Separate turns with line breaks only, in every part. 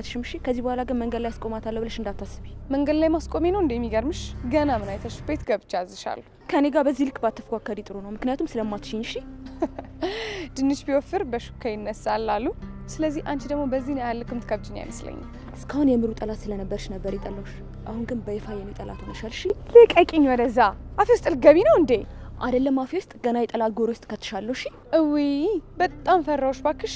አይመለከትሽም እሺ ከዚህ በኋላ ግን መንገድ ላይ አስቆማታለሁ ብለሽ እንዳታስቢ
መንገድ ላይ ማስቆሜ ነው እንደሚገርምሽ ገና ምን አይተሽ ቤት ገብቻ አዝሻለሁ
ከኔ ጋር በዚህ ልክ ባትፎካከሪ ጥሩ ነው ምክንያቱም ስለማትሽኝ እሺ
ድንች ቢወፍር በሹካ ይነሳል አሉ ስለዚህ አንቺ ደግሞ በዚህ ነው ያልክም ትከብጅኝ አይመስለኝም
እስካሁን የምሩ ጠላት ስለነበርሽ ነበር ይጠላውሽ አሁን ግን በይፋ የኔ ጠላት ሆነሻል እሺ
ልቀቂኝ ወደዛ አፌ ውስጥ ልትገቢ ነው እንዴ
አይደለም አፌ ውስጥ ገና የጠላት ጎሮ ውስጥ ከተሻለው እሺ
እዊ በጣም ፈራውሽ ባክሽ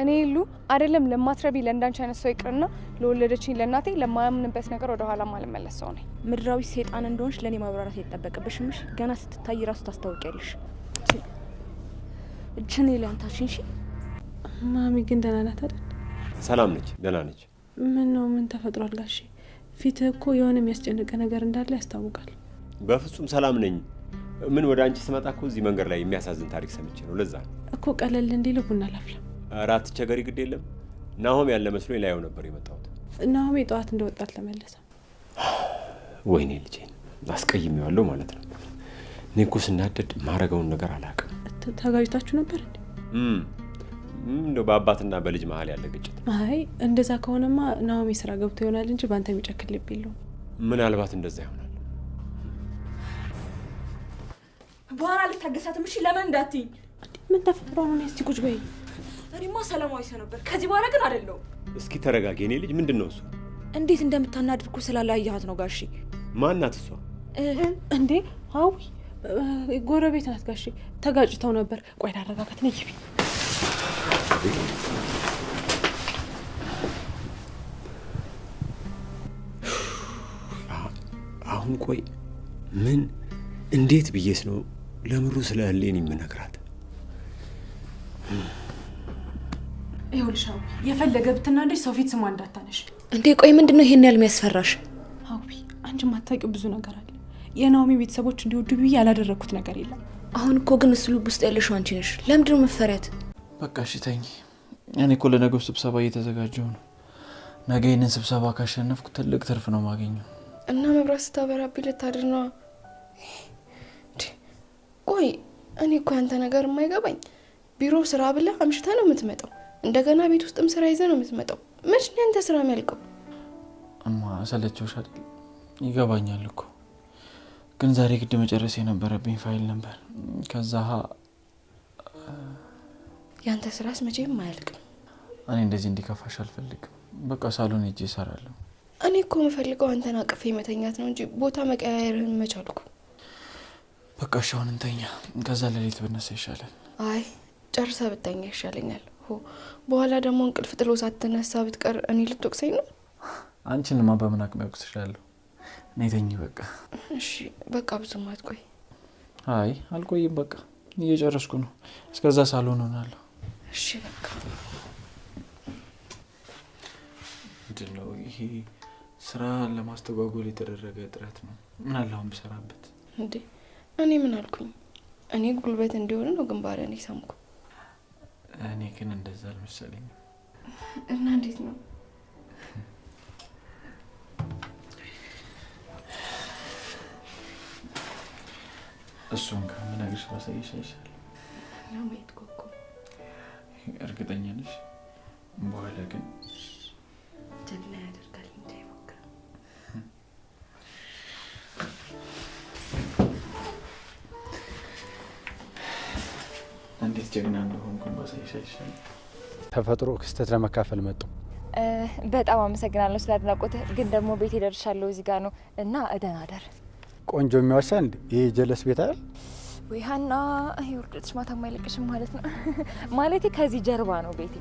እኔ ሁሉ አይደለም ለማትረቢ ለእንዳንቺ አይነት ሰው ይቅርና ለወለደችኝ ለእናቴ ለማያምንበት ነገር ወደ ኋላ ማልመለስ ሰው ነኝ
ምድራዊ ሰይጣን እንደሆንሽ ለኔ ማብራራት አይተጠበቅብሽም እሺ ገና ስትታይ ራስ ታስታውቂያለሽ እጅኔ ላንታሽን እሺ
ማሚ ግን ደህና ናት አይደል
ሰላም ነች ደህና ነች
ምን ነው ምን ተፈጥሯል ጋሼ ፊት እኮ የሆነ የሚያስጨንቅ ነገር እንዳለ ያስታውቃል
በፍጹም ሰላም ነኝ ምን ወደ አንቺ ስመጣ እኮ እዚህ መንገድ ላይ የሚያሳዝን ታሪክ ሰምቼ ነው ለዛ
እኮ ቀለል እንዲል ቡና ላፍላ
አራት ቸገሪ ግድ የለም ናሆም ያለ መስሎኝ ላይው ነበር የመጣሁት
ናሆም የጧት እንደወጣት ተመለሰ
ወይኔ ልጄ አስቀይሜዋለሁ ማለት ነው እኔ እኮ ስናደድ ማረጋውን ነገር አላውቅም
ተጋጅታችሁ ነበር እንዴ
እንደው በአባትና በልጅ መሀል ያለ ግጭት
አይ እንደዛ ከሆነማ ናሆም ስራ ገብቶ ይሆናል እንጂ ባንተ የሚጨክል ልብ የለውም
ምናልባት እንደዛ ይሆናል
በኋላ ልታገሳትም እሺ ለምን እንዳትይ
ምን ተፈጥሮ ነው እስቲ ቁጭ በይ
እኔማ ሰላማዊ ሰው ነበር ከዚህ በኋላ ግን አይደለም
እስኪ ተረጋጊ እኔ ልጅ ምንድነው እሱ
እንዴት እንደምታናድርኩ ስላላየሃት ነው ጋሺ
ማናት እሷ
እንዴ አው ጎረቤት ናት ጋሺ ተጋጭተው ነበር ቆይ ታረጋጋት ነኝ ይቢ
አሁን ቆይ ምን እንዴት ብዬስ ነው ለምሩ ስለ ህሊን የምነግራት
ይኸውልሻው የፈለገ ብትናደሽ ሰው ፊት ስሟ እንዳታነሽ
እንዴ ቆይ ምንድነው ይሄን ያህል የሚያስፈራሽ
አውቢ አንቺ ማታውቂው ብዙ ነገር አለ የናኦሚ ቤተሰቦች እንዲወዱ ብዬ ያላደረኩት ነገር የለም
አሁን እኮ ግን እሱ ልብ ውስጥ ያለሽው አንቺ ነሽ ለምንድነው መፈሪያት
በቃ እሺ ተኝ እኔ እኮ ለነገው ስብሰባ እየተዘጋጀው ነው ነገ ይሄንን ስብሰባ ካሸነፍኩ ትልቅ ትርፍ ነው ማገኘው
እና መብራት ስታበራብኝ ልታድር ነው ቆይ እኔ እኮ አንተ ነገር የማይገባኝ ቢሮ ስራ ብለህ አምሽታ ነው የምትመጣው እንደገና ቤት ውስጥም ስራ ይዘህ ነው የምትመጣው መች ነው አንተ ስራ የሚያልቀው
እማ ሰለቸውሽ አይደል ይገባኛል እኮ ግን ዛሬ ግድ መጨረስ የነበረብኝ ፋይል ነበር ከዛ
ያንተ ስራስ መቼም ማያልቅም
እኔ እንደዚህ እንዲከፋሽ አልፈልግም በቃ ሳሎን ሄጄ እሰራለሁ
እኔ እኮ የምፈልገው አንተን አቅፌ መተኛት ነው እንጂ ቦታ መቀያየርህን መቻልኩ
በቃ ሻውን እንተኛ ከዛ ለሌት ብነሳ ይሻላል
አይ ጨርሰ ብተኛ ይሻለኛል በኋላ ደግሞ እንቅልፍ ጥሎ ሳትነሳ ብትቀር እኔ ልትወቅሰኝ ነው
አንቺንማ በምን አቅም ያውቅስሻለሁ እኔ ተኝ በቃ
እሺ በቃ ብዙም አትቆይ
አይ አልቆይም በቃ እየጨረስኩ ነው እስከዛ ሳሎን ሆናለሁ
እሺ በቃ
ምንድነው ይሄ ስራ ለማስተጓጎል የተደረገ ጥረት ነው ምን አላውም በሰራበት
እንዴ እኔ ምን አልኩኝ እኔ ጉልበት እንዲሆን ነው ግንባሬን ይሰምኩ
እኔ ግን እንደዛ አልመሰለኝም
እና እንዴት ነው
እሱን ከምነግርሽ ባሳይሽ ይሻላል
ለማየት ኮኮ
እርግጠኛ ነሽ በኋላ ግን
ጀግና ያደርጋል እንዳይሞክር
እንዴት ጀግና እንደሆንኩ ባሳይሽ ይሻላል
ተፈጥሮ ክስተት ለመካፈል መጡ
በጣም አመሰግናለሁ ስላድናቆት ግን ደግሞ ቤት ይደርሻለሁ እዚህ ጋር ነው እና እደናደር
ቆንጆ የሚያወሳ እንዴ ይሄ ጀለስ ቤት አይደል
ወይ ሀና ይወርድሽ ማታ ማይለቅሽም ማለት ነው ማለቴ ከዚህ ጀርባ ነው ቤቴ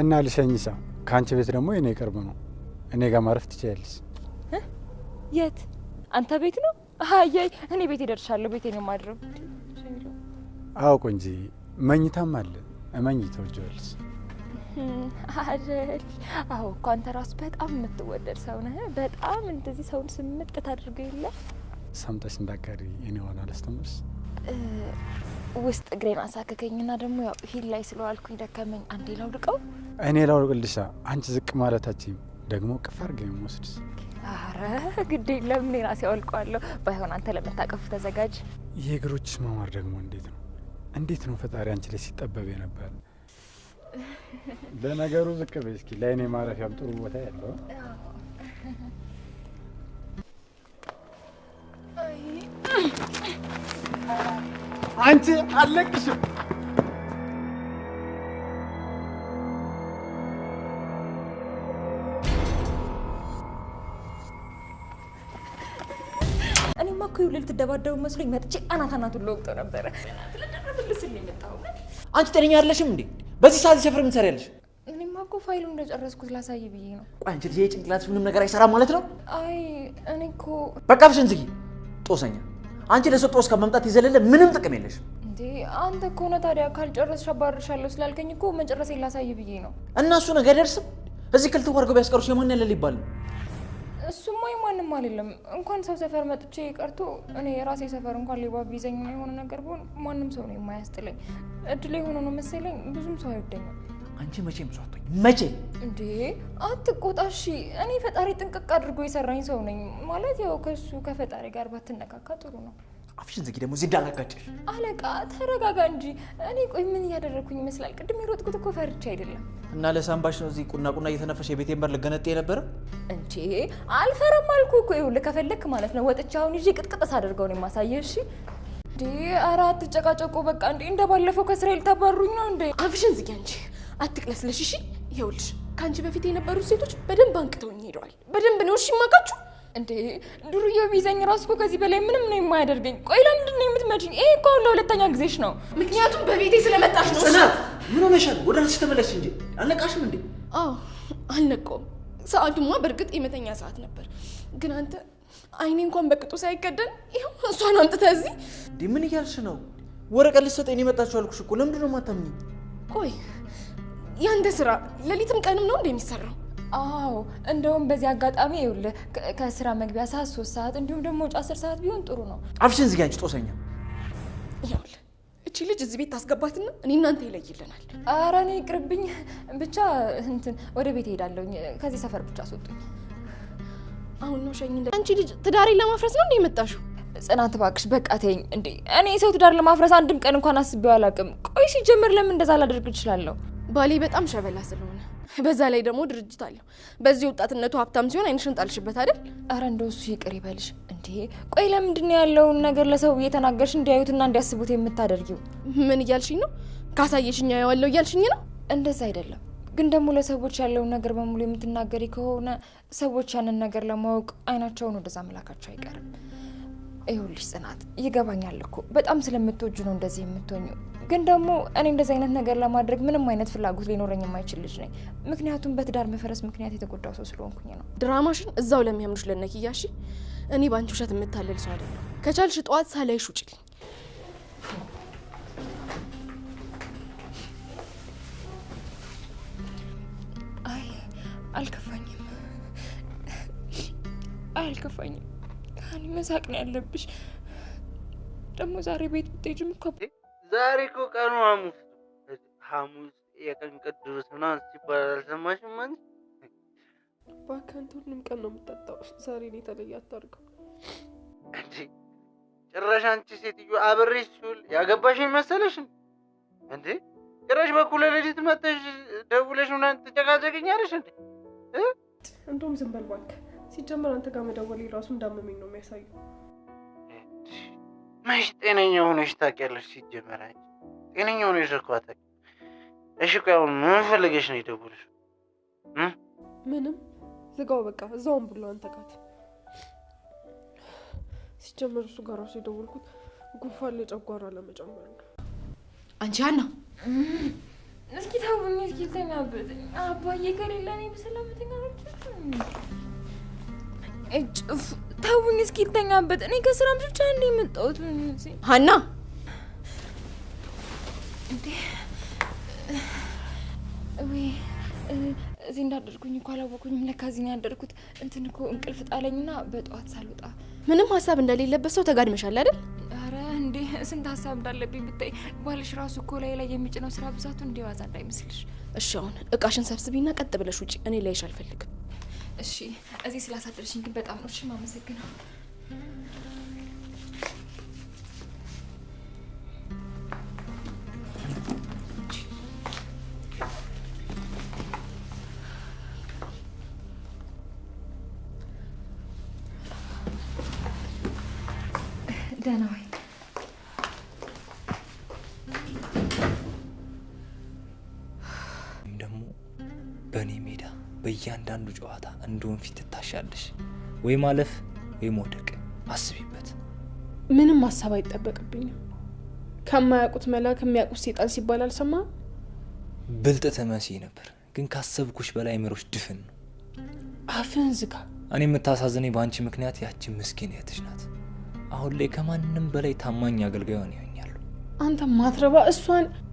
እና ልሸኝሳ ካንቺ ቤት ደግሞ የኔ ቅርብ ነው እኔ ጋር ማረፍ ትችያለሽ
የት አንተ ቤት ነው አያይ እኔ ቤት ይደርሻለሁ ቤቴ ነው ማድረው
አው ቆንጂ መኝታም አለ እመኝታው ጀልስ
አይደል አው እኮ አንተ ራስ በጣም የምትወደድ ሰው ነህ በጣም እንደዚህ ሰውን ስምጥ ታድርገው ይለ
ሰምተሽ እንዳቀሪ እኔ ሆነ አላስተምርሽ
ውስጥ ግሬን አሳከከኝና ደግሞ ያው ሂል ላይ ስለዋልኩኝ ደከመኝ አንዴ ላውድቀው
እኔ ላውድቅልሻ አንቺ ዝቅ ማለታችን ደግሞ ቅፋር ገኝ ወስድስ
አረ ግዴ ለምን ራስ ያወልቀዋለሁ ባይሆን አንተ ለመታቀፍ ተዘጋጅ
የእግሮችሽ ማማር ደግሞ እንዴት ነው ፈጣሪ አንቺ ላይ ሲጠበብ ነበር ለነገሩ ዝቅ በይ እስኪ ለእኔ ማረፊያም ጥሩ ቦታ ያለው አንቺ አለቅሽም
እኔማ እኮ ይኸውልህ ልትደባደቡ መስሎኝ መጥቼ አናቱን ለወቅጠው ነበረ። ልደረብልስልኝ የመጣው
አንቺ ጤነኛ አይደለሽም እንዴ? በዚህ ሰዓት ሰፈር ምን ትሰሪያለሽ?
እኔማ እኮ ፋይሉን እንደጨረስኩት ላሳይ ብዬ ነው።
ቆይ አንቺ ልጅ ጭንቅላትሽ ምንም ነገር አይሰራም ማለት ነው?
አይ እኔ እኮ
በቃ አፍሽን ዝጊ ጦሰኛ። አንቺ ለሰው ጦስ ከመምጣት ይዘለለ ምንም ጥቅም የለሽም።
እንዴ አንተ እኮ ነው ታዲያ ካልጨረስሽ አባርሻለሁ ስላልከኝ እኮ መጨረሴን ላሳይ ብዬ ነው።
እና እሱ ነገር አይደርስም። እዚህ ክልት ወርገው ቢያስቀሩሽ የማን ያለ ሊባል ነው?
እሱማ ማንም አይደለም። እንኳን ሰው ሰፈር መጥቼ ቀርቶ እኔ የራሴ ሰፈር እንኳን ሌባ ቢይዘኝ የሆነ ነገር ቢሆን ማንም ሰው ነው የማያስጥለኝ። እድሌ ሆኖ ነው መሰለኝ ብዙም ሰው አይወደኝም።
አንቺ መቼም ሰው አትሆኝ መቼ
እንዴ አትቆጣሽ። እኔ ፈጣሪ ጥንቅቅ አድርጎ የሰራኝ ሰው ነኝ ማለት ያው ከሱ ከፈጣሪ ጋር ባትነካካ ጥሩ ነው።
አፍሽን ዝጊ ደግሞ እዚህ እንዳላጋጨሽ።
አለቃ ተረጋጋ እንጂ። እኔ ቆይ ምን እያደረኩኝ ይመስላል? ቅድም የሮጥኩት እኮ ፈርቼ አይደለም።
እና ለሳምባሽ ነው እዚህ ቁና እየተነፈሽ የቤቴን በር ልገነጥ የነበረ
እንጂ አልፈረም አልኩ እኮ። ይኸውልህ ከፈለክ ማለት ነው ወጥቼ አሁን ይዤ ቅጥቅጥ ሳደርገው ነው የማሳየህ። እሺ እንዴ ኧረ አትጨቃጨቁ በቃ። እንዴ እንደባለፈው ከእስራኤል ታባሩኝ ነው እንዴ?
አፍሽን ዝጊ አንቺ አትቅለስለሽ። እሺ ይኸውልሽ ከአንቺ በፊት የነበሩት ሴቶች በደንብ አንቅተውኝ ሄደዋል። በደንብ ነው እሺ የማውቃችሁ።
እንዴ ዱርዬው ቢይዘኝ ራሱ እኮ ከዚህ በላይ ምንም ነው የማያደርገኝ። ቆይ ለምንድን ነው የምትመጪኝ? ይሄ እኮ አሁን ለሁለተኛ ጊዜሽ ነው።
ምክንያቱም በቤቴ ስለመጣሽ ነው።
ጽናት ምን ሆነሻል? ወደ አንቺ ተመለሽ እንጂ አልነቃሽም እንዴ?
አዎ አልነቃውም። ሰዓቱማ በእርግጥ የመተኛ ሰዓት ነበር። ግን አንተ አይኔ እንኳን በቅጡ ሳይከደን ይኸው እሷን አምጥተህ እዚህ።
እንዴ ምን እያልሽ ነው? ወረቀት ልትሰጠኝ የመጣችው አልኩሽ እኮ። ለምንድን ነው የማታምኚኝ?
ቆይ ያንተ ስራ ሌሊትም ቀንም ነው እንደሚሰራው?
አዎ እንደውም በዚህ አጋጣሚ ይኸውልህ ከስራ መግቢያ ሰዓት 3 ሰዓት እንዲሁም ደግሞ ወጪ 10 ሰዓት ቢሆን ጥሩ ነው።
አፍሽን ዝጊ አንቺ ጦሰኛ።
ይኸውልህ እቺ ልጅ እዚህ ቤት ታስገባትና እኔ እናንተ ይለይልናል።
ኧረ እኔ ይቅርብኝ ብቻ እንትን ወደ ቤት እሄዳለሁ። ከዚህ ሰፈር ብቻ አስወጡኝ።
አሁን ነው ሸኝ እንደ አንቺ ልጅ ትዳሬን ለማፍረስ ነው እንደ የመጣሽው?
ጽናት እባክሽ በቃ ተይኝ። እንዴ እኔ ሰው ትዳር ለማፍረስ አንድም ቀን እንኳን አስቤው አላውቅም። ቆይ ሲጀምር ለምን እንደዛ ላደርግ እችላለሁ?
ባሌ በጣም ሸበላ ስለሆነ በዛ ላይ ደግሞ ድርጅት አለው። በዚህ ወጣትነቱ ሀብታም ሲሆን አይንሽን ጣልሽበት አይደል?
አረ እንደው እሱ ይቅር ይበልሽ። እንዴ ቆይ ለምንድን ነው ያለውን ነገር ለሰው እየተናገርሽ እንዲያዩትና እንዲያስቡት የምታደርጊው?
ምን እያልሽኝ ነው? ካሳየሽኝ ያለው እያልሽኝ ነው?
እንደዛ አይደለም ግን ደግሞ ለሰዎች ያለውን ነገር በሙሉ የምትናገሪ ከሆነ ሰዎች ያንን ነገር ለማወቅ አይናቸውን ወደዛ መላካቸው አይቀርም። ይኸውልሽ ጽናት ይገባኛል እኮ በጣም ስለምትወጁ ነው እንደዚህ የምትሆኚው። ግን ደግሞ እኔ እንደዚህ አይነት ነገር ለማድረግ ምንም አይነት ፍላጎት ሊኖረኝ የማይችል ልጅ ነኝ። ምክንያቱም በትዳር መፈረስ ምክንያት የተጎዳው ሰው ስለሆንኩኝ ነው።
ድራማሽን እዛው ለሚያምኑሽ ለነኪያሺ። እኔ ባንቺ ውሸት የምታለል ሰው አይደለም። ከቻልሽ ጠዋት ሳላይሽ ውጪልኝ።
አይ አልከፋኝም፣ አልከፋኝም። እኔ መሳቅ ነው ያለብሽ። ደግሞ ዛሬ ቤት ብትሄጂም እኮ
ዛሬ እኮ ቀኑ ሐሙስ የቀን ቅዱስ ምናምን ሲባል አልሰማሽም አንቺ?
እባክህ አንተ ሁሉም ቀን ነው የምጠጣው። ዛሬ ላይ የተለየ አታድርገው
እንዴ! ጭራሽ አንቺ ሴትዮ አብሬሽ ሲውል ያገባሽኝ መሰለሽ እንዴ? ጭራሽ በኩለ ሌሊት መጥተሽ ደውለሽ ምናምን ትጨቃጨቅኛለሽ እንዴ?
እንደውም ዝም በል እባክህ። ሲጀመር አንተ ጋር መደወሌ ራሱ እንዳመመኝ ነው የሚያሳየው።
መች ጤነኛ ሆነሽ ታውቂያለሽ? ሲጀመር አንቺ ጤነኛ ሆነሽ እኮ አታውቂም። እሺ ቆይ አሁን ምን ፈልገሽ ነው የደወልሽው?
ምንም ዝጋው በቃ። እዛውም ብሎ አንተ ጋር ሲጀመር እሱ ጋር ራሱ የደወልኩት ጉንፋን ለጨጓራ ለመጨመር ነው።
አንቺ ሀና
እስኪ ተውኝ፣ እስኪ ተኛበት። አባዬ ከሌለ እኔ በሰላም ተኛበት። እጭፍ ተውኝ፣ እስኪ ተኛበት። እኔ ከስራም ብቻ እንደ የመጣሁት
ሀና
እንዴ ወይ እዚህ እንዳደርኩኝ እኮ አላወኩኝም። ለካ እዚህ ነው ያደርኩት። እንትን እኮ እንቅልፍ ጣለኝና በጠዋት ሳልወጣ
ምንም ሀሳብ እንደሌለበት ሰው ተጋድመሻል አይደል?
አረ እንዴ ስንት ሀሳብ እንዳለብኝ ብታይ። ባልሽ ራሱ እኮ ላይ የሚጭነው ስራ ብዛቱ እንዲዋዛ እንዳይመስልሽ።
እሺ አሁን እቃሽን ሰብስቢና ቀጥ ብለሽ ውጪ። እኔ ላይሽ አልፈልግም።
እሺ እዚህ ስላሳደርሽኝ ግን በጣም ነው እሺ የማመሰግነው። ደህና ወይ?
ደግሞ በእኔ ሜዳ በእያንዳንዱ ጨዋታ እንደውን ፊት ትታሻለሽ። ወይ ማለፍ ወይ መውደቅ። አስቢበት።
ምንም ማሰብ አይጠበቅብኝም። ከማያውቁት መልአክ የሚያውቁት ሰይጣን ሲባል አልሰማህም?
ብልጥ ትመስይ ነበር፣ ግን ካሰብኩሽ በላይ ምሮሽ ድፍን ነው።
አፍህን ዝጋ።
እኔ የምታሳዝነኝ በአንቺ ምክንያት ያቺ ምስኪን እህትሽ ናት። አሁን ላይ ከማንም በላይ ታማኝ አገልጋዩን ይሆኛሉ።
አንተ ማትረባ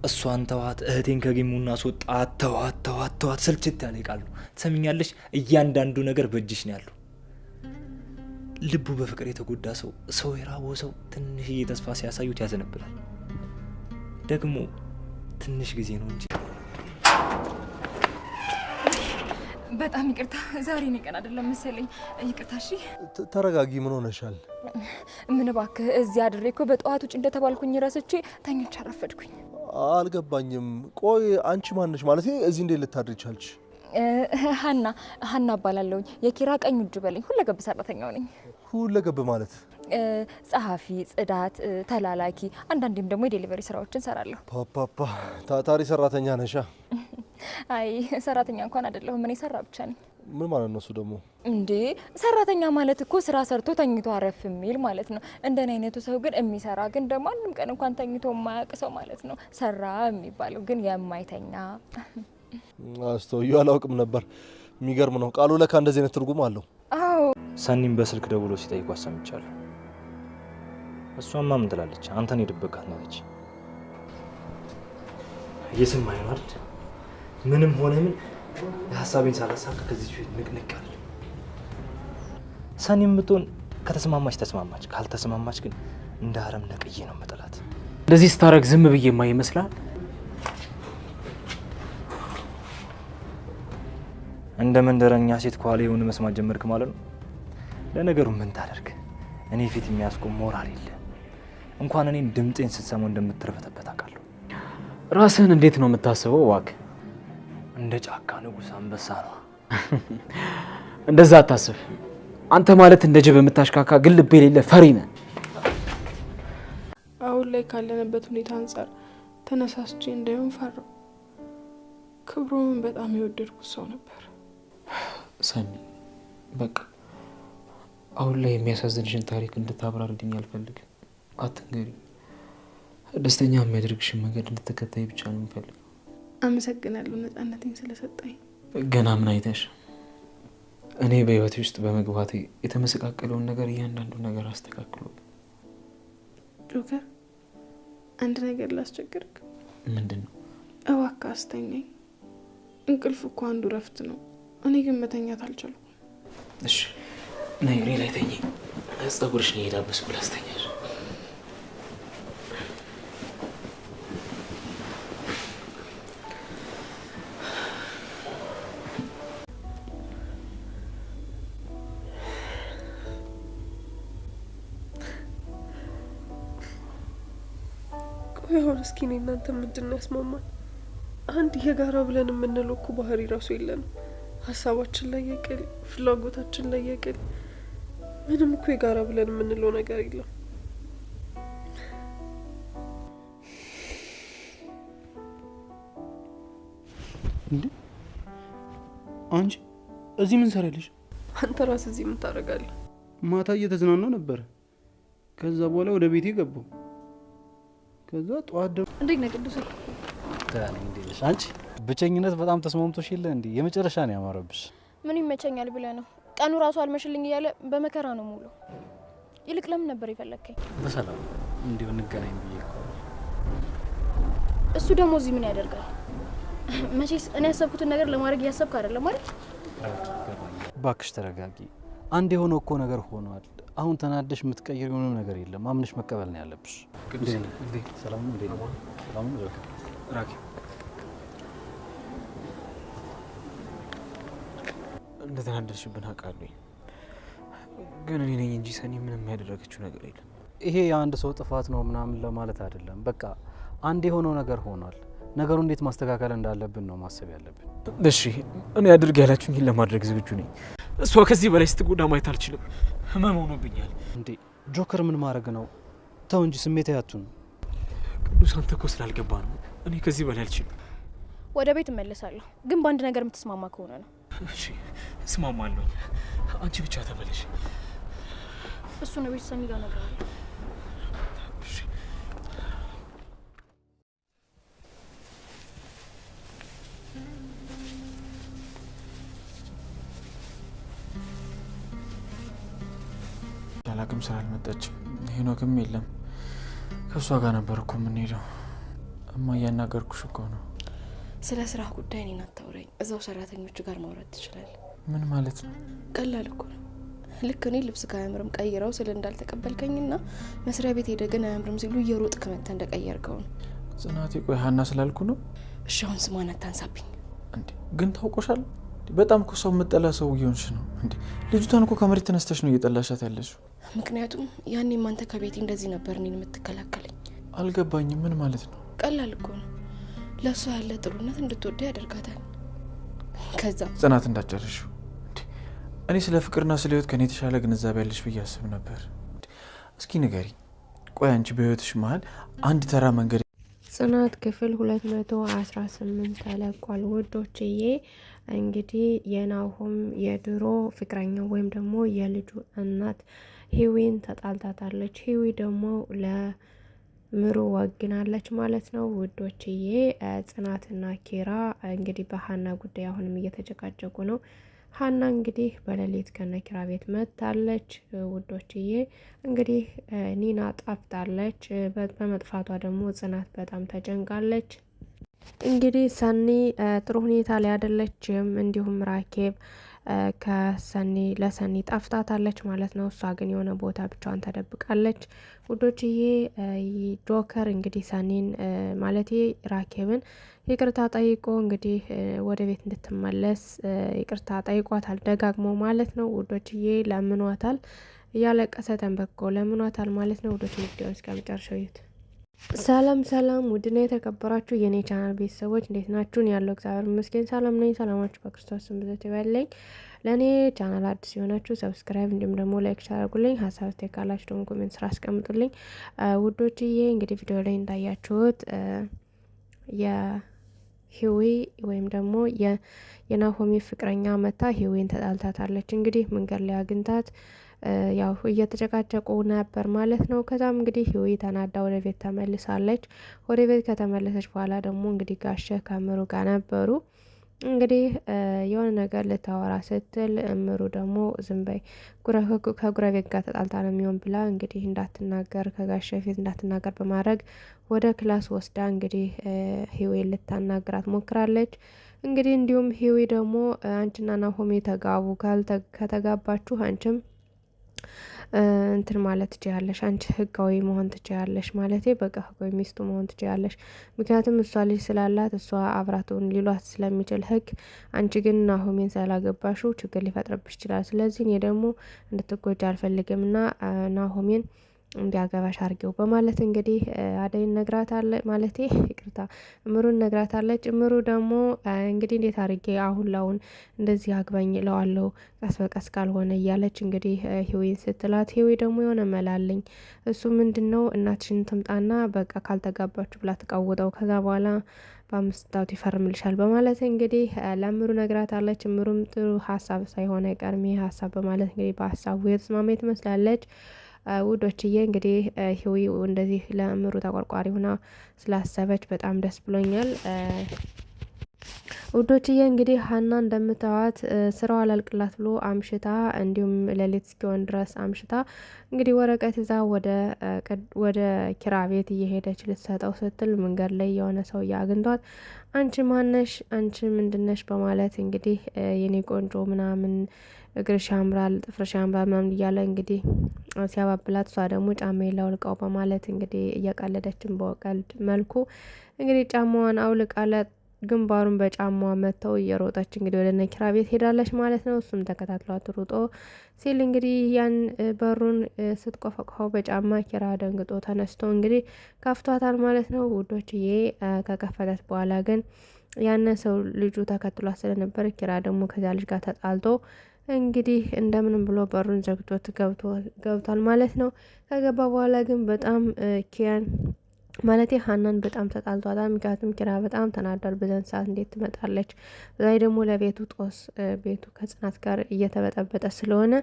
እሷን ተዋት። እህቴን ከጌሙና አስወጣት። ተዋት። ስልችት ያለ ቃል ነው። ትሰሚኛለሽ? እያንዳንዱ ነገር በእጅሽ ነው ያለው። ልቡ በፍቅር የተጎዳ ሰው የራበው ሰው ትንሽዬ ተስፋ ሲያሳዩት ያዘነብላል። ደግሞ ትንሽ ጊዜ ነው እንጂ።
በጣም ይቅርታ፣ ዛሬ እኔ ቀን አይደለም መሰለኝ። ይቅርታ። እሺ
ተረጋጊ። ምን ሆነሻል?
ምን እባክህ፣ እዚህ አድሬ እኮ በጠዋት ውጭ እንደተባልኩኝ ረስቼ ተኝቼ አረፈድኩኝ።
አልገባኝም። ቆይ አንቺ ማነሽ? ማለት እዚህ እንዴት ልታድሪ ቻልሽ? ሀና እባላለሁኝ። የኪራ ቀኝ እጅ በለኝ። ሁለገብ ሰራተኛው ነኝ። ሁለገብ ማለት
ጸሐፊ፣ ጽዳት፣ ተላላኪ፣ አንዳንዴም ደግሞ የዴሊቨሪ ስራዎችን ሰራለሁ።
ፓፓ ታታሪ ሰራተኛ ነሻ?
አይ ሰራተኛ እንኳን አይደለሁም፣ እኔ ሰራ ብቻ ነኝ።
ምን ማለት ነው እሱ ደግሞ?
እንዴ ሰራተኛ ማለት እኮ ስራ ሰርቶ ተኝቶ አረፍ የሚል ማለት ነው። እንደኔ አይነቱ ሰው ግን የሚሰራ ግን ደግሞ አንድም ቀን እንኳን ተኝቶ የማያውቅ ሰው ማለት ነው ሰራ የሚባለው፣ ግን የማይተኛ።
አስተውዩ አላውቅም ነበር። የሚገርም ነው። ቃሉ ለካ እንደዚህ አይነት ትርጉም አለው።
አዎ
ሰኒም በስልክ ደውሎ ሲጠይቋት ሰምቻለሁ። እሷማ ምን ትላለች? አንተን የደበቃት ነች። እየሰማኸኝ ነው አይደል? ምንም ሆነ ምን ሀሳቤን ሳላሳካ ከዚህ ፊት ንቅንቅ አለ። ሰኒም ብትሆን ከተስማማች ተስማማች፣ ካልተስማማች ግን እንደ አረም ነቅዬ ነው መጥላት።
እንደዚህ ስታረግ ዝም ብዬ የማይመስላል?
እንደ መንደረኛ ሴት ኳሌ የሆነ መስማት ጀመርክ ማለት ነው። ለነገሩ ምን ታደርግ፣ እኔ ፊት የሚያስቆም ሞራል የለ። እንኳን እኔን ድምጤን ስትሰማው እንደምትርበተበት አውቃለሁ።
ራስህን እንዴት ነው የምታስበው? እባክህ
እንደ ጫካ ንጉስ አንበሳ ነው።
እንደዛ አታስብ። አንተ ማለት እንደ ጅብ የምታሽካካ ግን ልብ የሌለ ፈሪ ነህ።
አሁን ላይ ካለንበት ሁኔታ አንጻር ተነሳስቼ እንዳይሆን ፈራው። ክብሩን በጣም የወደድኩት ሰው ነበር።
ሰኒ በቃ አሁን ላይ የሚያሳዝንሽን ታሪክ እንድታብራሪልኝ አልፈልግም። አትንገሪ። ደስተኛ የሚያደርግሽን መንገድ እንድትከታይ ብቻ ነው የምፈልገው።
አመሰግናለሁ ነፃነቴን ስለሰጠኝ።
ገና ምን አይተሽ? እኔ በህይወቴ ውስጥ በመግባቴ የተመሰቃቀለውን ነገር እያንዳንዱ ነገር አስተካክሎ።
ጆከር አንድ ነገር ላስቸግርክ።
ምንድን ነው?
እባክህ አስተኛኝ። እንቅልፍ እኮ አንዱ ረፍት ነው። እኔ ግን መተኛት አልቻልኩም።
እሺ ነይ እኔ ላይ ተኚ። ጸጉርሽን እየዳበስኩ ላስተኛሽ።
ቆይ አሁን እስኪ እኔ እናንተ ምንድን ነው ያስማማል? አንድ የጋራ ብለን የምንለው እኮ ባህሪ ራሱ የለንም። ሀሳባችን ላይ የቅል፣ ፍላጎታችን ላይ የቅል፣ ምንም እኮ የጋራ ብለን የምንለው ነገር የለም።
እንዴ አንቺ እዚህ ምን ሰራለሽ?
አንተ ራስ እዚህ ምን ታደርጋለህ?
ማታ እየተዝናናው ነበር። ከዛ በኋላ ወደ ቤቴ ገባው። ከዛ ጧት ደግሞ
እንዴት ነው ቅዱስ?
እንዴሽ አንቺ ብቸኝነት በጣም ተስማምቶሽ የለ እንዴ? የመጨረሻ ነው ያማረብሽ።
ምን ይመቸኛል ብለህ ነው? ቀኑ ራሱ አልመሽልኝ እያለ በመከራ ነው ሙሉ። ይልቅ ለምን ነበር የፈለከኝ?
በሰላም እንዲሁ እንገናኝ ብዬ እኮ።
እሱ ደግሞ እዚህ ምን ያደርጋል? መቼስ እኔ ያሰብኩትን ነገር ለማድረግ እያሰብክ አይደለም ማለት?
ባክሽ ተረጋጊ። አንድ የሆነ እኮ ነገር ሆኗል። አሁን ተናደሽ የምትቀይሪው ምንም ነገር የለም። አምነሽ መቀበል ነው ያለብሽ።
እንዴ
ሰላም ነው? ሰላም ነው?
ራኪ እንደተናደድሽብን አውቃለሁ፣ ግን እኔ ነኝ እንጂ ሰኒ ምንም ያደረገችው ነገር የለም።
ይሄ የአንድ ሰው ጥፋት ነው ምናምን ለማለት አይደለም። በቃ አንድ የሆነው ነገር ሆኗል። ነገሩ እንዴት ማስተካከል እንዳለብን ነው ማሰብ ያለብን።
እሺ እኔ አድርግ ያላችሁኝ ለማድረግ ዝግጁ ነኝ። እሷ ከዚህ በላይ ስትጎዳ ማየት አልችልም። ህመም ሆኖብኛል።
እንዴ ጆከር ምን ማድረግ ነው? ተው እንጂ ስሜታዊ አትሁን።
ቅዱስ አንተ እኮ ስላልገባ ነው። እኔ ከዚህ በላይ አልችልም።
ወደ ቤት እመለሳለሁ፣ ግን በአንድ ነገር የምትስማማ ከሆነ ነው።
እሺ እስማማለሁ። አንቺ ብቻ ተመለሽ።
እሱ ነው ቤት ሰኒ ጋር ነገር አለ።
ዳላግም ስላልመጣችም ሄኖክም የለም። ከእሷ ጋር ነበር እኮ የምንሄደው። እማ እያናገርኩሽ እኮ ነው።
ስለ ስራ ጉዳይ እኔን አታውራኝ። እዛው ሰራተኞቹ ጋር ማውራት ትችላለህ።
ምን ማለት ነው?
ቀላል እኮ ነው። ልክ እኔ ልብስ ካያምርም ቀይረው ስለ እንዳልተቀበልከኝና መስሪያ ቤት ሄደ ግን አያምርም ሲሉ እየሮጥክ መጥተህ እንደቀየርከው ነው።
ጽናቴ ቆይ ሀና ስላልኩ ነው?
እሺ አሁን ስሟን አታንሳብኝ።
እንዴ ግን ታውቆሻል። በጣም እኮ ሰው የምጠላ ሰው እየሆንሽ ነው እንዴ። ልጅቷን እኮ ከመሬት ተነስተሽ ነው እየጠላሻት ያለሽው።
ምክንያቱም ያኔም አንተ ከቤቴ እንደዚህ ነበር እኔን የምትከላከለኝ።
አልገባኝም። ምን ማለት ነው?
ቀላል እኮ ነው። ለእሷ ያለ ጥሩነት እንድትወደ ያደርጋታል። ከዛ
ጽናት እንዳጨርሽው እኔ ስለ ፍቅርና ስለ ህይወት ከኔ የተሻለ ግንዛቤ ያለሽ ብዬ አስብ ነበር። እስኪ ንገሪ፣ ቆይ አንቺ በህይወትሽ መሀል አንድ ተራ መንገድ
ጽናት ክፍል 218 ተለቋል። ውዶችዬ እንግዲህ የናሆም የድሮ ፍቅረኛው ወይም ደግሞ የልጁ እናት ሂዊን ተጣልታታለች። ሂዊ ደግሞ ለምሩ ወግናለች ማለት ነው። ውዶችዬ ጽናትና ኪራ እንግዲህ በሀና ጉዳይ አሁንም እየተጨቃጨቁ ነው። ሀና እንግዲህ በሌሊት ከነ ኪራ ቤት መጥታለች። ውዶችዬ እንግዲህ ኒና ጠፍታለች። በመጥፋቷ ደግሞ ጽናት በጣም ተጨንቃለች። እንግዲህ ሰኒ ጥሩ ሁኔታ ላይ አይደለችም። እንዲሁም ራኬብ ከሰኒ ለሰኒ ጠፍታታለች ማለት ነው። እሷ ግን የሆነ ቦታ ብቻዋን ተደብቃለች። ውዶችዬ ጆከር እንግዲህ ሰኒን ማለቴ ራኬብን ይቅርታ ጠይቆ እንግዲህ ወደ ቤት እንድትመለስ ይቅርታ ጠይቋታል ደጋግሞ ማለት ነው። ውዶችዬ ለምኗታል፣ እያለቀሰ ተንበርክኮ ለምኗታል ማለት ነው። ውዶች ቪዲዮውን እስከ መጨረሻው እዩት። ሰላም ሰላም፣ ውድና የተከበራችሁ የኔ ቻናል ቤተሰቦች እንዴት ናችሁን? ያለው እግዚአብሔር ይመስገን ሰላም ነኝ። ሰላማችሁ በክርስቶስ ስም ብዛት ይበልልኝ። ለእኔ ቻናል አዲስ የሆናችሁ ሰብስክራይብ እንዲሁም ደግሞ ላይክ አድርጉልኝ። ሀሳብ አስተያየት ካላችሁ ደግሞ ኮሜንት ስራ አስቀምጡልኝ። ውዶችዬ እንግዲህ ቪዲዮ ላይ እንዳያችሁት የሂዊ ወይም ደግሞ የናሆሚ ፍቅረኛ መታ ሂዊን ተጣልታታለች። እንግዲህ መንገድ ላይ አግኝታት ያው እየተጨቃጨቁ ነበር ማለት ነው። ከዛም እንግዲህ ሂዊ ተናዳ ወደ ቤት ተመልሳለች። ወደ ቤት ከተመለሰች በኋላ ደግሞ እንግዲህ ጋሸ ከምሩ ጋር ነበሩ። እንግዲህ የሆነ ነገር ልታወራ ስትል እምሩ ደግሞ ዝም በይ ከጉረቤት ጋር ተጣልታ ነው የሚሆን ብላ እንግዲህ እንዳትናገር ከጋሸ ፊት እንዳትናገር በማድረግ ወደ ክላስ ወስዳ እንግዲህ ሂዊ ልታናግራት ሞክራለች። እንግዲህ እንዲሁም ሂዊ ደግሞ አንቺና ናሆሜ ተጋቡ፣ ከተጋባችሁ አንቺም እንትን ማለት ትችያለሽ፣ አንቺ ህጋዊ መሆን ትችያለሽ፣ ማለቴ በቃ ህጋዊ ሚስቱ መሆን ትችያለሽ። ምክንያቱም እሷ ልጅ ስላላት እሷ አብራቱን ሊሏት ስለሚችል ህግ፣ አንቺ ግን ናሆሜን ስላገባሽው ችግር ሊፈጥርብሽ ይችላል። ስለዚህ እኔ ደግሞ እንድትጎጂ አልፈልግም እና ናሆሜን እንዲያገባሽ አርጌው በማለት እንግዲህ አደይን ነግራታለች። ማለቴ ይቅርታ እምሩን ነግራታለች። እምሩ ደግሞ እንግዲህ እንዴት አርጌ አሁን ላውን እንደዚህ አግባኝ እለዋለሁ ቀስ በቀስ ካልሆነ እያለች እንግዲህ ሂዊን ስትላት፣ ሂዊ ደግሞ የሆነ መላለኝ እሱ ምንድነው እናትሽን ትምጣና በቃ ካልተጋባችሁ ብላ ተቃወጠው ከዛ በኋላ በ5 ይፈርምልሻል በማለት እንግዲህ ለምሩ ነግራታለች። እምሩም ጥሩ ሀሳብ ሳይሆን አይቀርም ይሄ ሀሳብ በማለት እንግዲህ በሀሳቡ የተስማማ ትመስላለች። ውዶችዬ እንግዲህ ሂዊ እንደዚህ ለእምሩ ተቆርቋሪ ሆና ስላሰበች በጣም ደስ ብሎኛል። ውዶችዬ እንግዲህ ሀና እንደምታዋት ስራው አላልቅላት ብሎ አምሽታ እንዲሁም ሌሊት እስኪሆን ድረስ አምሽታ እንግዲህ ወረቀት ይዛ ወደ ኪራ ቤት እየሄደች ልትሰጠው ስትል መንገድ ላይ የሆነ ሰው አግኝቷት አንቺ ማነሽ? አንቺ ምንድነሽ? በማለት እንግዲህ የኔ ቆንጆ ምናምን እግርሽ ያምራል፣ ጥፍርሽ ያምራል ምናምን እያለ እንግዲህ ሲያባብላት እሷ ደግሞ ጫማዬን ላውልቀው በማለት እንግዲህ እየቀለደችን በቀልድ መልኩ እንግዲህ ጫማዋን አውልቃለት ግንባሩን በጫማዋ መተው እየሮጠች እንግዲህ ወደ ነኪራ ቤት ሄዳለች ማለት ነው። እሱም ተከታትሏት ሩጦ ሲል እንግዲህ ያን በሩን ስትቆፈቆፈው በጫማ ኪራ ደንግጦ ተነስቶ እንግዲህ ከፍቷታል ማለት ነው። ውዶችዬ ከከፈተት በኋላ ግን ያነ ሰው ልጁ ተከትሏት ስለነበር ኪራ ደግሞ ከዚያ ልጅ ጋር ተጣልቶ እንግዲህ እንደምንም ብሎ በሩን ዘግቶት ገብቷል ማለት ነው። ከገባ በኋላ ግን በጣም ኪያን ማለት ሀናን በጣም ተጣልቷታል። ምክንያቱም ኪራ በጣም ተናዷል። በዛን ሰዓት እንዴት ትመጣለች? በዛይ ደግሞ ለቤቱ ጦስ ቤቱ ከጽናት ጋር እየተበጠበጠ ስለሆነ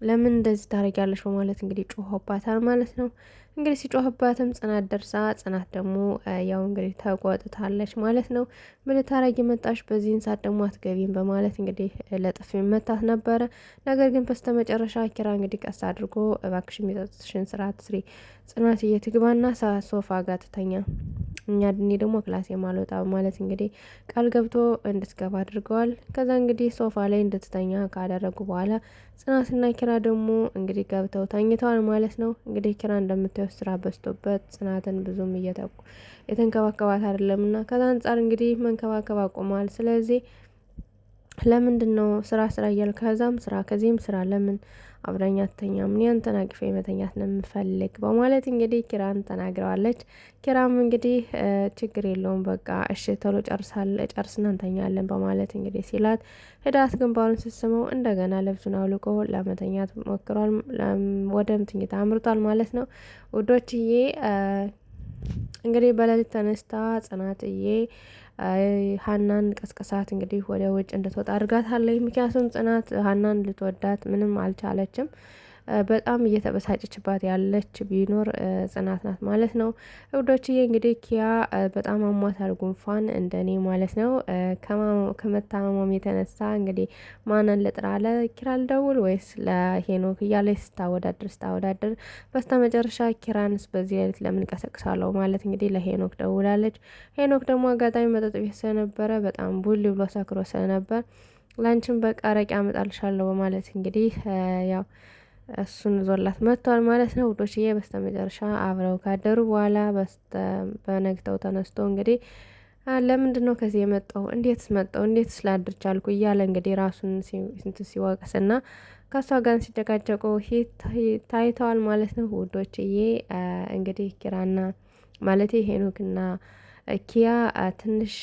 ለምን እንደዚህ ታደርጊያለሽ በማለት እንግዲህ ጮሆባታል ማለት ነው። እንግዲህ ሲጮህባትም ጽናት ደርሳ ጽናት ደግሞ ያው እንግዲህ ተቆጥታለች ማለት ነው። ምን ታረጊ መጣሽ? በዚህን ሰዓት ደግሞ አትገቢም በማለት እንግዲህ ለጥፊ መታት ነበረ። ነገር ግን በስተመጨረሻ ኪራ እንግዲህ ቀስ አድርጎ እባክሽ የሚጠጥሽን ስርዓት ስሪ ጽናት እየትግባና ሶፋ ጋር ትተኛ እኔ ደግሞ ክላስ የማልወጣ ማለት እንግዲህ ቃል ገብቶ እንድትገባ አድርገዋል። ከዛ እንግዲህ ሶፋ ላይ እንድትተኛ ካደረጉ በኋላ ጽናትና ኪራ ደግሞ እንግዲህ ገብተው ተኝተዋል ማለት ነው። እንግዲህ ኪራ እንደምታዩት ስራ በዝቶበት ጽናትን ብዙም የተንከባከባት አይደለምና ከዛ አንጻር እንግዲህ መንከባከብ አቁሟል። ስለዚህ ለምንድን ነው ስራ እያልክ ከዛም ስራ ከዚህም ስራ ለምን አብረኛ አትተኛም? እኔ አንተን አቅፌ መተኛት ነው የምፈልግ በማለት እንግዲህ ኪራን ተናግረዋለች። ኪራም እንግዲህ ችግር የለውም በቃ እሺ ቶሎ ጨርስና እንተኛለን በማለት እንግዲህ ሲላት ህዳት ግንባሩን ስትስመው እንደገና ልብሱን አውልቆ ለመተኛት ሞክሯል። ወደ ምትኝታ አምርቷል ማለት ነው ውዶችዬ። እንግዲህ በሌሊት ተነስታ ጽናትዬ ሀናን ቀስቀሳት እንግዲህ ወደ ውጭ እንድትወጣ አድርጋታለች። ምክንያቱም ጽናት ሀናን ልትወዳት ምንም አልቻለችም። በጣም እየተበሳጨችባት ያለች ቢኖር ጽናት ናት ማለት ነው ውዶችዬ። እንግዲህ ኪያ በጣም አሟታል ጉንፋን እንደኔ ማለት ነው። ከመታመሟም የተነሳ እንግዲህ ማንን ልጥራ ለኪራ ልደውል ወይስ ለሄኖክ እያለች ስታወዳድር በስተመጨረሻ ኪራንስ በዚህ ሌሊት ለምን ቀሰቅሳለሁ ማለት እንግዲህ ለሄኖክ ደውላለች። ሄኖክ ደግሞ አጋጣሚ መጠጥ ቤት ስለነበረ በጣም ቡል ብሎ ሰክሮ ስለነበር ላንቺን በቃ አረቄ አመጣልሻለሁ በማለት እንግዲህ ያው እሱን ዞላት መጥቷል ማለት ነው ውዶችዬ። በስተመጨረሻ አብረው ካደሩ በኋላ በነግተው ተነስቶ እንግዲህ ለምንድን ነው ከዚህ የመጣው? እንዴትስ መጣው? እንዴትስ ላድር ቻልኩ? እያለ እንግዲህ ራሱን ሲወቅስና ከሷ ጋር ሲጨቃጨቁ ታይተዋል ማለት ነው ውዶችዬ። እንግዲህ ኪራና ማለት ሄኖክና ኪያ ትንሽ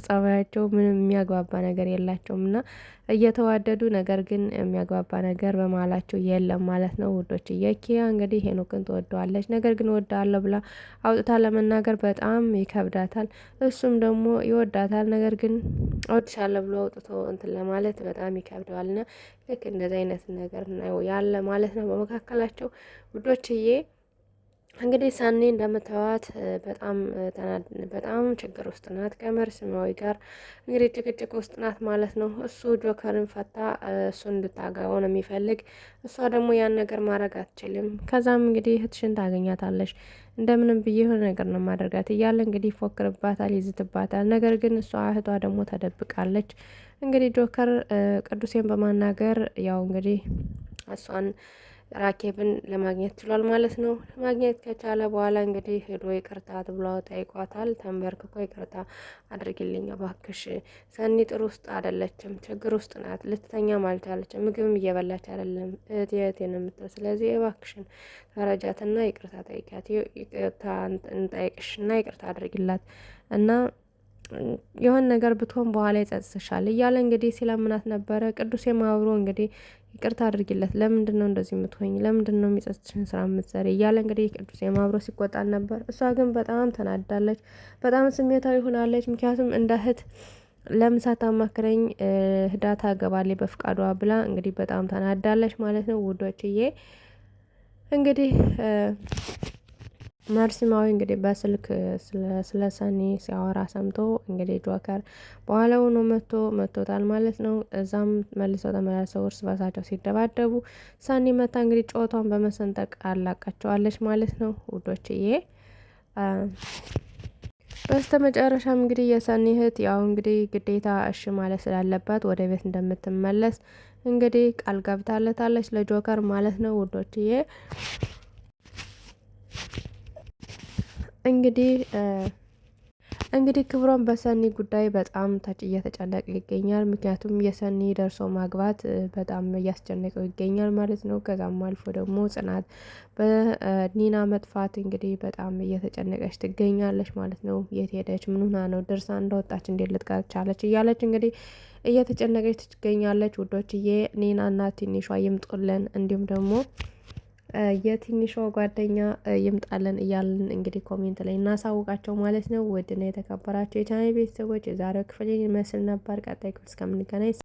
ጸባያቸው ምንም የሚያግባባ ነገር የላቸውም እና እየተዋደዱ ነገር ግን የሚያግባባ ነገር በመሀላቸው የለም ማለት ነው ውዶችዬ። ኪያ እንግዲህ ሄኖክን ትወደዋለች፣ ነገር ግን እወዳለሁ ብላ አውጥታ ለመናገር በጣም ይከብዳታል። እሱም ደግሞ ይወዳታል፣ ነገር ግን እወድሻለሁ ብሎ አውጥቶ እንትን ለማለት በጣም ይከብደዋልና ልክ እንደዚህ አይነት ነገር ነው ያለ ማለት ነው በመካከላቸው ውዶችዬ። እንግዲህ ሰኒ እንደምታዩት በጣም ችግር ውስጥ ናት። ከመርሲማዊ ጋር እንግዲህ ጭቅጭቅ ውስጥ ናት ማለት ነው። እሱ ጆከርን ፈታ እሱን እንድታገባው ነው የሚፈልግ፣ እሷ ደግሞ ያን ነገር ማድረግ አትችልም። ከዛም እንግዲህ እህትሽን ታገኛታለሽ እንደምንም ብዬ የሆነ ነገር ነው ማድረጋት እያለ እንግዲህ ይፎክርባታል፣ ይዝትባታል። ነገር ግን እሷ እህቷ ደግሞ ተደብቃለች። እንግዲህ ጆከር ቅዱሴን በማናገር ያው እንግዲህ እሷን ራኬብን ለማግኘት ችሏል ማለት ነው። ማግኘት ከቻለ በኋላ እንግዲህ ሄዶ ይቅርታ ብሎ ጠይቋታል። ተንበርክኮ ይቅርታ አድርጊልኝ እባክሽ፣ ሰኒ ጥሩ ውስጥ አይደለችም፣ ችግር ውስጥ ናት፣ ልትተኛም አልቻለችም፣ ምግብም እየበላች አይደለም፣ እህቴን የምትል ስለዚህ እባክሽን ተረጃትና ይቅርታ ጠይቂያት፣ ይቅርታ እንጠይቅሽና ይቅርታ አድርጊላት እና የሆነ ነገር ብትሆን በኋላ ይጸጽሻል እያለ እንግዲህ ሲለምናት ነበረ። ቅዱሴም አብሮ እንግዲህ ይቅርታ አድርጊለት፣ ለምንድን ነው እንደዚህ የምትሆኝ? ለምንድን ነው የሚጸጽሽን ስራ የምትሰሪ? እያለ እንግዲህ ቅዱሴም አብሮ ሲቆጣል ነበር። እሷ ግን በጣም ተናዳለች፣ በጣም ስሜታዊ ሆናለች። ምክንያቱም እንደ እህት ለምን ሳታማክረኝ ህዳታ ገባለች በፍቃዷ ብላ እንግዲህ በጣም ተናዳለች ማለት ነው ውዶችዬ። እንግዲህ መርሲማዊ እንግዲህ በስልክ ስለ ሰኒ ሲያወራ ሰምቶ እንግዲህ ጆከር በኋላ ሆኖ መቶታል ማለት ነው። እዛም መልሰው ተመላልሰው እርስ በርሳቸው ሲደባደቡ ሰኒ መታ እንግዲህ ጨዋታውን በመሰንጠቅ አላቃቸዋለች ማለት ነው ውዶችዬ። በስተ መጨረሻም እንግዲህ የሰኒ እህት ያው እንግዲህ ግዴታ እሺ ማለት ስላለባት ወደ ቤት እንደምትመለስ እንግዲህ ቃል ገብታለታለች ለጆከር ማለት ነው ውዶችዬ። እንግዲህ እንግዲህ ክብሮም በሰኒ ጉዳይ በጣም እየተጨነቀ ይገኛል። ምክንያቱም የሰኒ ደርሶ ማግባት በጣም እያስጨነቀው ይገኛል ማለት ነው። ከዛም አልፎ ደግሞ ጽናት በኒና መጥፋት እንግዲህ በጣም እየተጨነቀች ትገኛለች ማለት ነው። የት ሄደች? ምን ሆና ነው? ደርሳ እንደወጣች እንዴት ልትቀር ቻለች? እያለች እንግዲህ እየተጨነቀች ትገኛለች። ውዶችዬ ኒናና ትንሿ ይምጡልን፣ እንዲሁም ደግሞ የትንሿ ጓደኛ ይምጣልን እያልን እንግዲህ ኮሜንት ላይ እናሳውቃቸው ማለት ነው። ውድና የተከበራቸው የቻናሌ ቤተሰቦች የዛሬው ክፍል ይመስል ነበር። ቀጣይ ክፍል እስከምንገናኝ